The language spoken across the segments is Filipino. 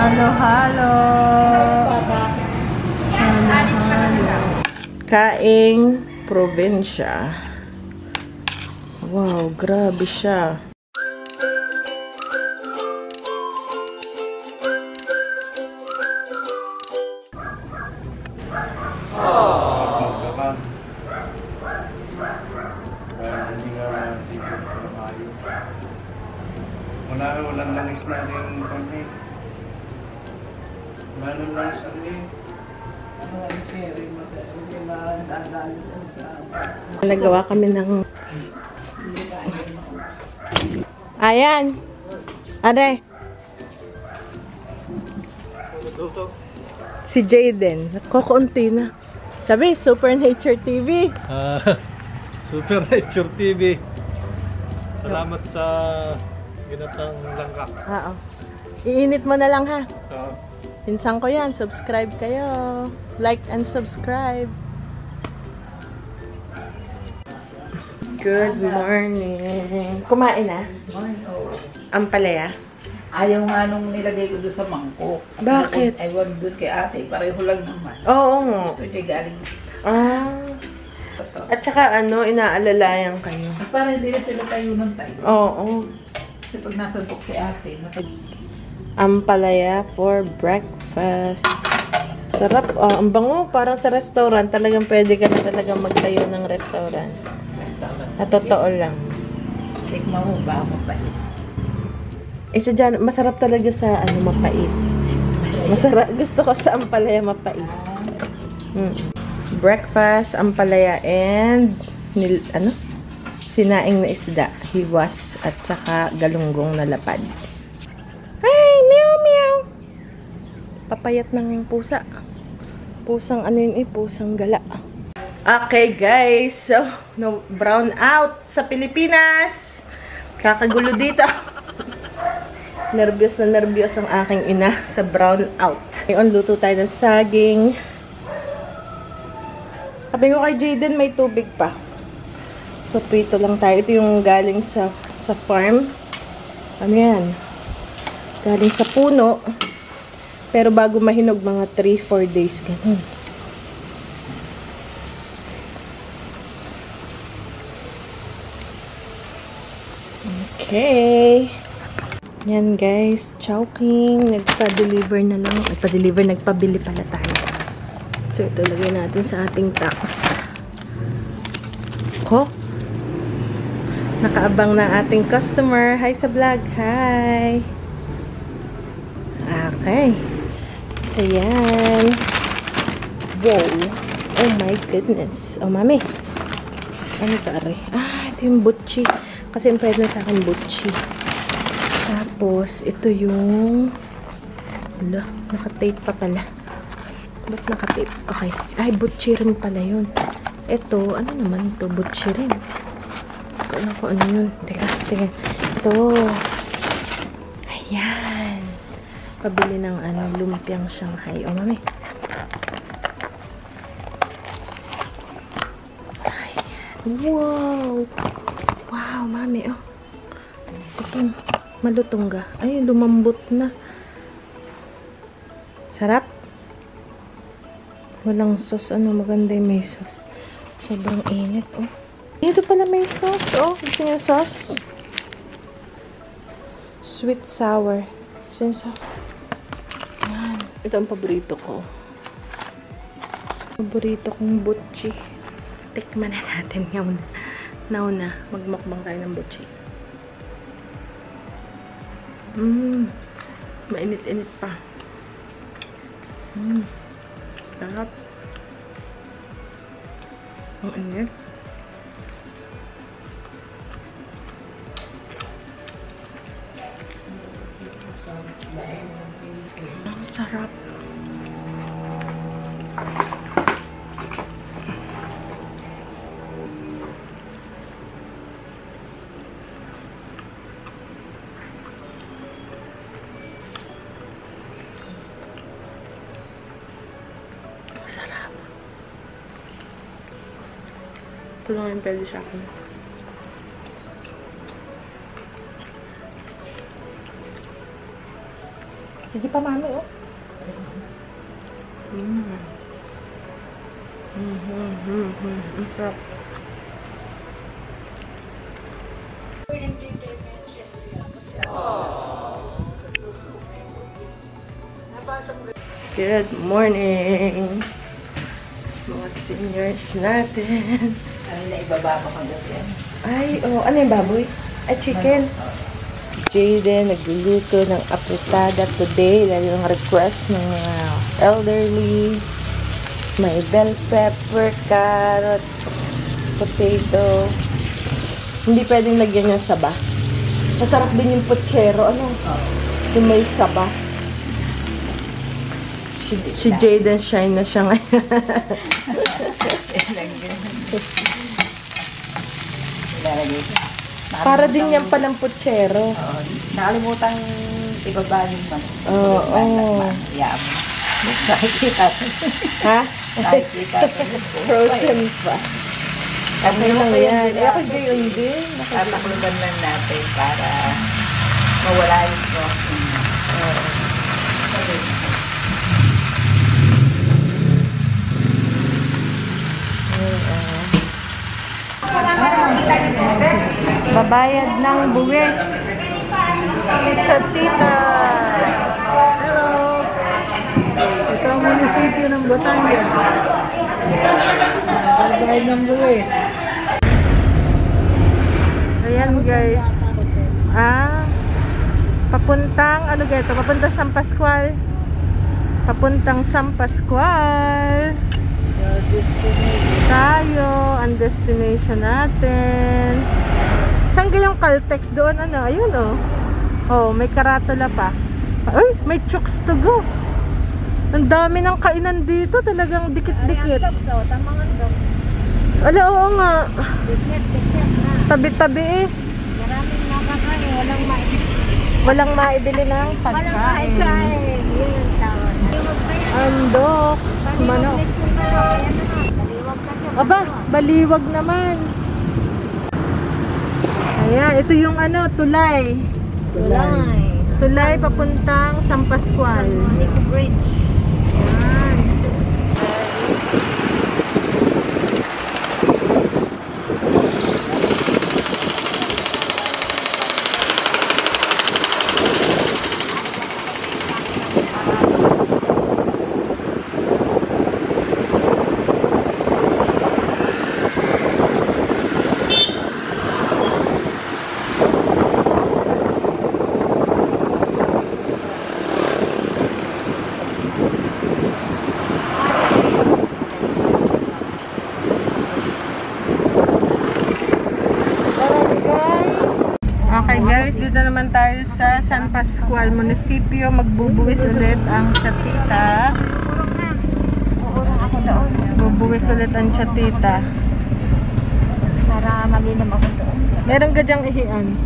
Halo-halo. Kaing probinsya. Wow, grabe siya. Walang langis na yung konti. Walang langis na rin. Nagawa kami ng... Ayan! Are! Si Jaden. Nagkukunti na. Sabi, Super Nature TV. Super Nature TV. Salamat sa ginatang langka. Oo. Iinit mo na lang ha. So, Pinsan ko yan. Subscribe kayo. Like and subscribe. Good morning. Kumain na? Ang palaya? Ayaw nga nung nilagay ko doon sa mangkok. Bakit? Ewan doon kay ate. Pareho lang naman. Oo nga. Gusto niya galing. Ah. At saka ano, inaalalayan kayo. Para hindi na sila tayo ng tayo. Oo. Kasi pag nasantok si ate, Ampalaya for breakfast. Sarap. Oh, ang bango. Parang sa restaurant. Talagang pwede ka na talagang magtayo ng restaurant. Na totoo lang. Tikma mo ba ako pa? Isa dyan, masarap talaga sa ano, mapait. Masarap. Gusto ko sa ampalaya mapait. Breakfast, ampalaya, and sinaing na isda. Hiwas at saka galunggong na lapad. Ay, meow meow! Papayat ng pusa. Pusang ano yun eh, pusang gala. Okay guys, so no, brown out sa Pilipinas. Kakagulo dito. Nervyos na nervyos ang aking ina sa brown out. Ngayon, luto tayo ng saging. Sabi ko kay Jaden, may tubig pa. So, prito lang tayo. Ito yung galing sa farm. Ano yan? Galing sa puno. Pero bago mahinog, mga 3-4 days. Ganun. Okay. Yan guys, Chowking. Nagpa-deliver na lang. Nagpabili pala tayo. So, ito lagay natin sa ating tax. Ko. Nakaabang ng ating customer. Hi sa vlog. Hi. Okay. So, yan. Wow. Oh my goodness. Oh, mami. Ano ito, aray? Ah, ito yung butchi. Kasi pwede na sa akin butchi. Tapos, ito yung... Wala, nakatape pa pala. Ba't nakatape? Okay. Ay, butchi rin pala yun. Ito, ano naman ito? Butchi rin. Ano ko, ano yun? Teka, sige. Ito. Ayan. Pabili ng ano, lumpiang Shanghai. O, mami. Ayan. Wow! Wow, mami, oh. Itong malutong ga. Ay, lumambot na. Sarap. Walang sauce. Ano, maganda yung may sauce. Sobrang init, oh. Ito pala may sauce, oh. Gusto niyo sauce? Sweet sour. Gusto niyo sauce? Yan. Ito ang paborito ko. Paborito kong butchi. Tikman na natin ngayon. Nauna, magmukbang tayo ng butchi. Mainit-init pa. Sarap. Ang init. Ang sarap. Sarap. Ito lang yung pwede sa akin. Sige pa, mami, oh. Ang sarap. Good morning, mga seniors natin. Ano na ibaba mo kung yan? Ay, oh, ano yung baboy? Ay, chicken. Jayden nagluluto ng apretada today dahil yung request ng mga elderly. May bell pepper, carrot, potato. Hindi pwedeng lagyan yung saba. Masarap din yung puchero. Ano? Yung may saba. Si Jayden shine na siya ngayon. Ilalagay ko. Para din yan palang puchero. Oo. Nakalimutan ibaba yung man. Oo. Yam. Nakikita ko. Ha? Nakikita ko. Frozen pa. Okay lang yan. Eh, ako gayon din. Tatakluban lang natin para mawala yung frozen. Babayad ng buwis. Sa tita. Hello. Ito ang munisipyo ng Batangas. Babayad ng buwis. Ayan guys. Papuntang, ano gaito? Papuntang San Pascual. Papuntang San Pascual. Tayo, ang destination natin. Saan yung Caltex doon? Ano? Ayun oh. Oh, may karatula pa. Ay, may chooks to go. Ang dami ng kainan dito. Talagang dikit-dikit. Ala, oo nga. Tabi-tabi eh. Maraming makakain, Walang maibili ng pagkain. Yun ang tawag. Andok. Manok. Aba, baliwag naman. Ayan, ito yung ano, tulay. Tulay papuntang San Pascual. Monica Bridge. Ayan. Okay guys, dito naman tayo sa San Pascual Munisipyo. Magbubuwis ulit ang chatita. Ako doon. Bubuwis ulit ang chatita. Para malinom ako doon. Meron ka dyang ihian?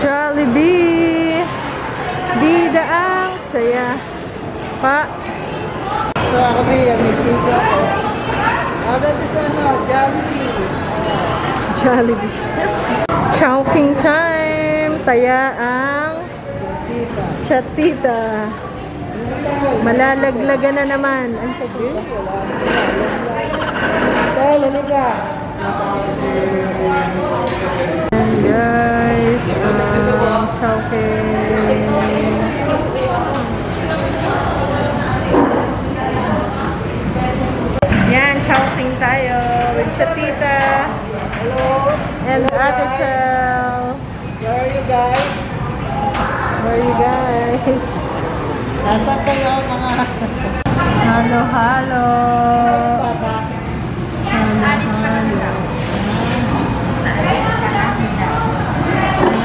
Jollibee! Bida ang saya. Pa? So ako din, may sisi ako. Dati sa ano, Jollibee. Jollibee. Chowking time! Taya ang chatita. Malalaglagan na naman. Ang sabi? Dahil, halika. And guys, chowking. Yan, chowking tayo with chatita. Hello. And Ate Chel. Where are you guys? Where are you guys? Nasaan kayo mga... Halo, halo.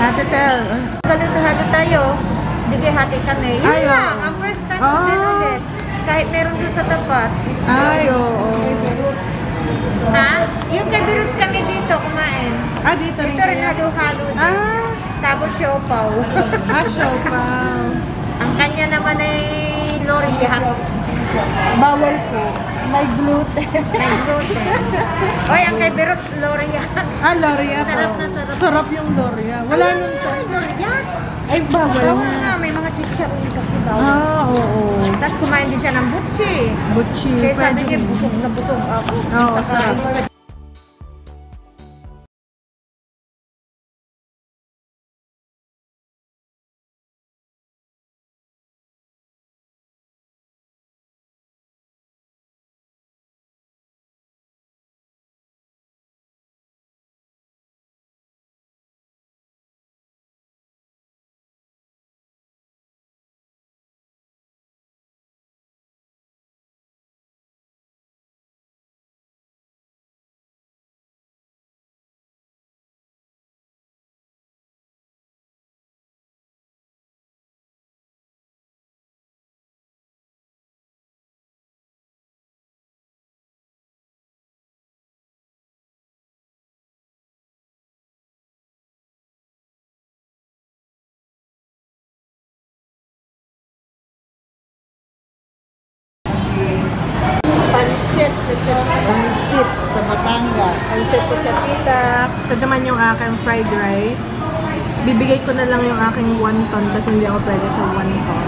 Ate Chel. Ganito hati tayo. Hindi kayo hati kami. Yun Ay, lang. oo. Ang first time ko din ulit. Kahit meron doon sa tapat. Ay, oo. Ha? Yung kay Biruts kami dito kumain. Ah, dito rin Ito rin kayo? halo-halo din. Ah, Tapos siopaw. siopaw. Ang kanya naman ay Lorian. Bawal po. May gluten. May gluten. Oy, ang kay Birut, Loria. Ah, Loria po. Sarap na sarap. Sarap yung Loria. Wala nun sa... Loria? Ay, bawal Oo na. nga, may mga chicharon kasi bawal. Ah, oo. Tapos kumain din siya ng butchi. Butchi. Kaya sabi Pwede niya, din. busog na busog ako. Oo, sarap. Pansit. Pansit sa Batangas. Pansit po chatita. Ito naman yung aking fried rice. Bibigay ko na lang yung aking wonton kasi hindi ako pwede sa wonton.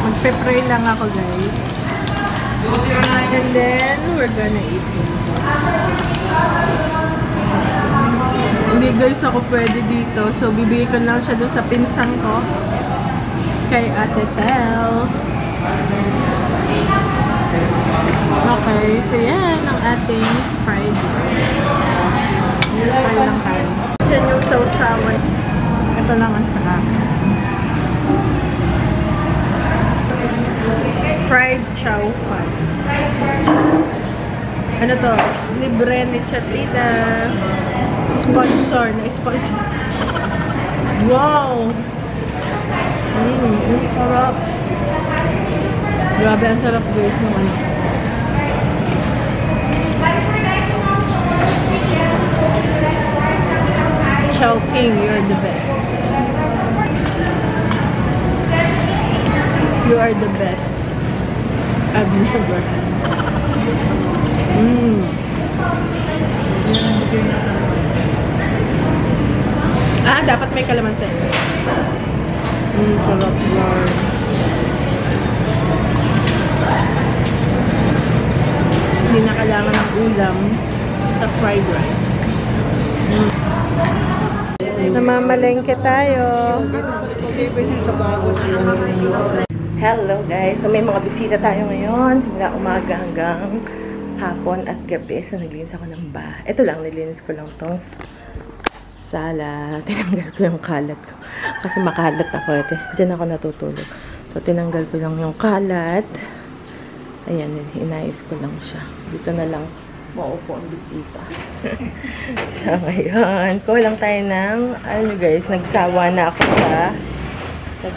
Magpe-pray lang ako, guys. And then, we're gonna eat it. Hindi guys ako pwede dito. So, bibigay ko lang siya dun sa pinsang ko. Kay Ate Tel. Okay, so yan ang ating fried rice. Fry lang tayo. Yan yung sausawan. Ito lang ang sa akin. Fried chow fan. Ano to? Libre ni Chatita. Sponsor. Na-sponsor. Wow! Ang sarap. Grabe, ang sarap guys ng ano. Chowking, you're the best. You are the best I've never had. Ah, dapat may kalamansi. Sarap yan. Hindi na kailangan ng ulam sa fried rice. Namamalengke tayo. Hello guys. So may mga bisita tayo ngayon. Simula umaga hanggang hapon at gabi. So naglinis ako ng bahay. Ito lang, nilinis ko lang tong sala. Tinanggal ko yung kalat ko. Kasi makalat ako. Diyan ako natutulog. So tinanggal ko lang yung kalat. Ayan, inayos ko lang siya. Dito na lang maupo ang bisita. So, ngayon, kulang tayo ng, ano guys, nagsawa na ako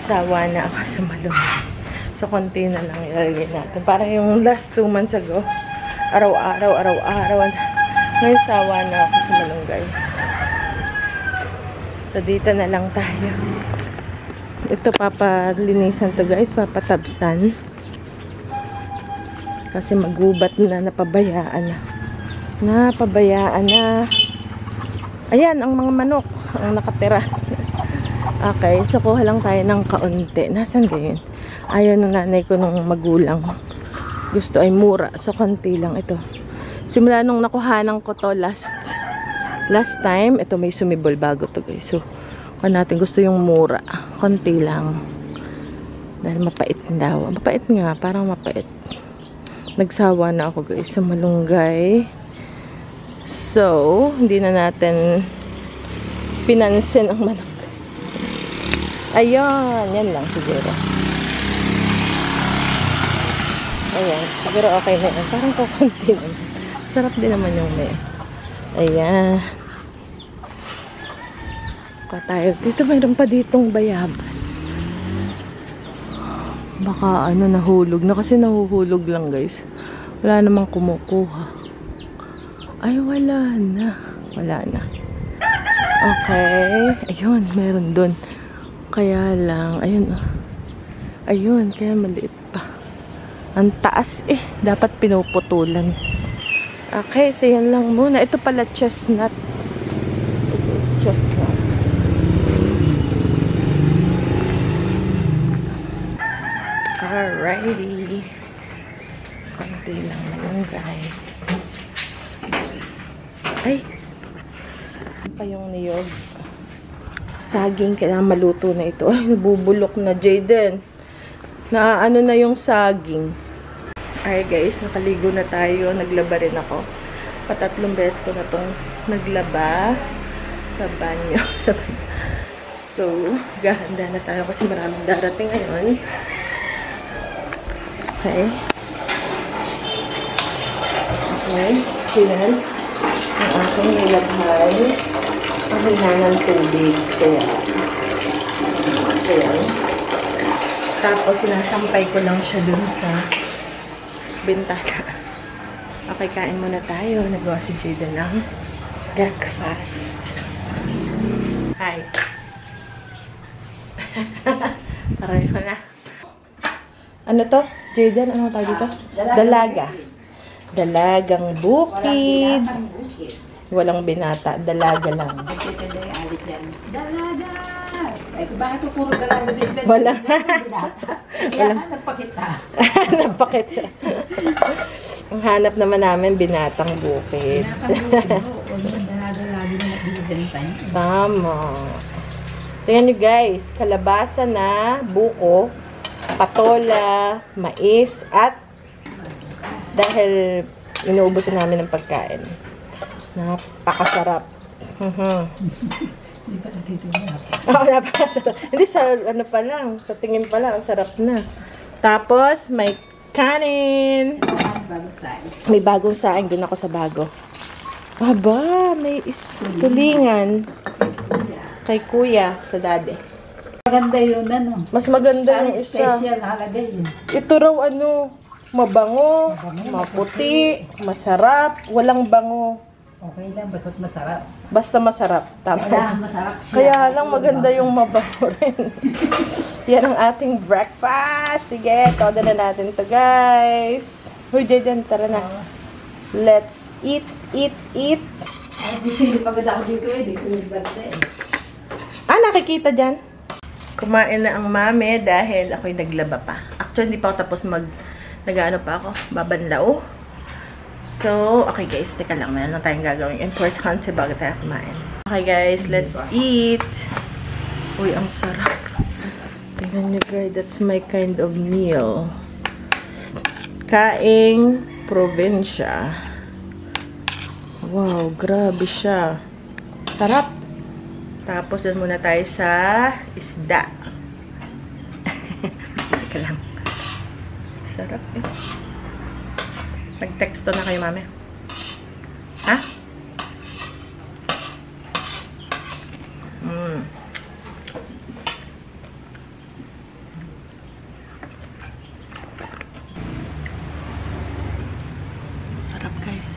sa malunggay. So, konti na lang ilalagay natin. Parang yung last 2 months ago, araw-araw. Ngayon, sawa na ako sa malunggay. So, dito na lang tayo. Ito, papalinisan to guys, papatabsan. Kasi magubat na, napabayaan na. Ayan, ang mga manok ang nakatira. Okay, so kuha lang tayo ng kaunti. Nasaan din? Ayaw ng nanay ko nung magulang. Gusto ay mura. So, konti lang ito. Simula nung nakuhanan ko to last time, ito may sumibol bago to guys. So, kuha natin. Gusto yung mura. Konti lang. Dahil mapait daw. Mapait nga, parang mapait. Nagsawa na ako guys sa malunggay. So, hindi na natin pinansin ang malunggay. Ayan, yan lang siguro. Ayan, siguro okay na yan. Parang kukunti naman. Sarap din naman yung may. Ayan. Tayo. Dito mayroon pa ditong bayabas. Baka ano, nahulog na. Kasi nahuhulog lang guys. Wala namang kumukuha. Ay, wala na. Okay. Ayun, meron dun. Kaya lang, ayun. Ayun, kaya maliit pa. Ang taas eh. Dapat pinuputulan. Okay, so yan lang muna. Ito pala chestnut. Ito is chestnut. Alrighty. Konti lang naman, guys. Ay! Pa yung niyog. Saging, kailangan maluto na ito. Ay, nabubulok na, Jayden. Ano na yung saging. Alright guys, nakaligo na tayo. Naglaba rin ako. Patatlong beses ko na itong naglaba sa banyo. So, gahanda na tayo kasi maraming darating ngayon. Okay. Okay. Sinan. Ang aking nilagay. Mahina ng tubig. Kaya. Ayan. Tapos, sinasampay ko lang siya dun sa bintana. Okay, kain muna tayo. Nagawa si Jayden ng breakfast. Hi. Aray ko na. Ano to? Jayden, ano tawag dito? Dalaga. Dalagang bukid. Walang binata. Dalaga lang. Dalaga! Ay, bakit ko puro dalaga din? Wala. Wala. Nagpakita. Nagpakita. Ang hanap naman namin, binatang bukid. Dalaga lagi na nagbibenta niya. Tama. Tingnan nyo guys, kalabasa na, buko, patola, mais, at dahil inuubusan namin ng pagkain. Napakasarap. Oh, napakasarap. Hindi sa ano pa lang, sa tingin pa lang, ang sarap na. Tapos, may kanin. May bagong saing. Doon ako sa bago. Aba, may tulingan. Kay kuya, sa daddy. Maganda yun, ano? Mas maganda yung isa. Special halagay yun. Ito raw ano, mabango, maputi, masarap, walang bango. Okay lang, basta't masarap. Basta masarap. Tama. Kailangan masarap siya. Kaya lang maganda yung mabango rin. Yan ang ating breakfast. Sige, todo na natin to guys. Huy, Jayden, tara na. Let's eat, eat, eat. Ay, di sili pagod ako dito eh. Dito yung bante eh. Nakikita dyan. Kumain na ang mami dahil ako'y naglaba pa. Actually, hindi pa ako tapos nag-ano pa ako, babanlaw. So, okay guys, teka lang, meron lang tayong gagawin important bago tayo kumain. Okay guys, let's eat. Uy, ang sarap. Tingnan nyo guys, that's my kind of meal. Kaing probinsya. Wow, grabe siya. Sarap. Tapos, dun muna tayo sa isda. Teka lang. Sarap eh. Nag-texto na kayo, mami. Ha? Sarap, guys.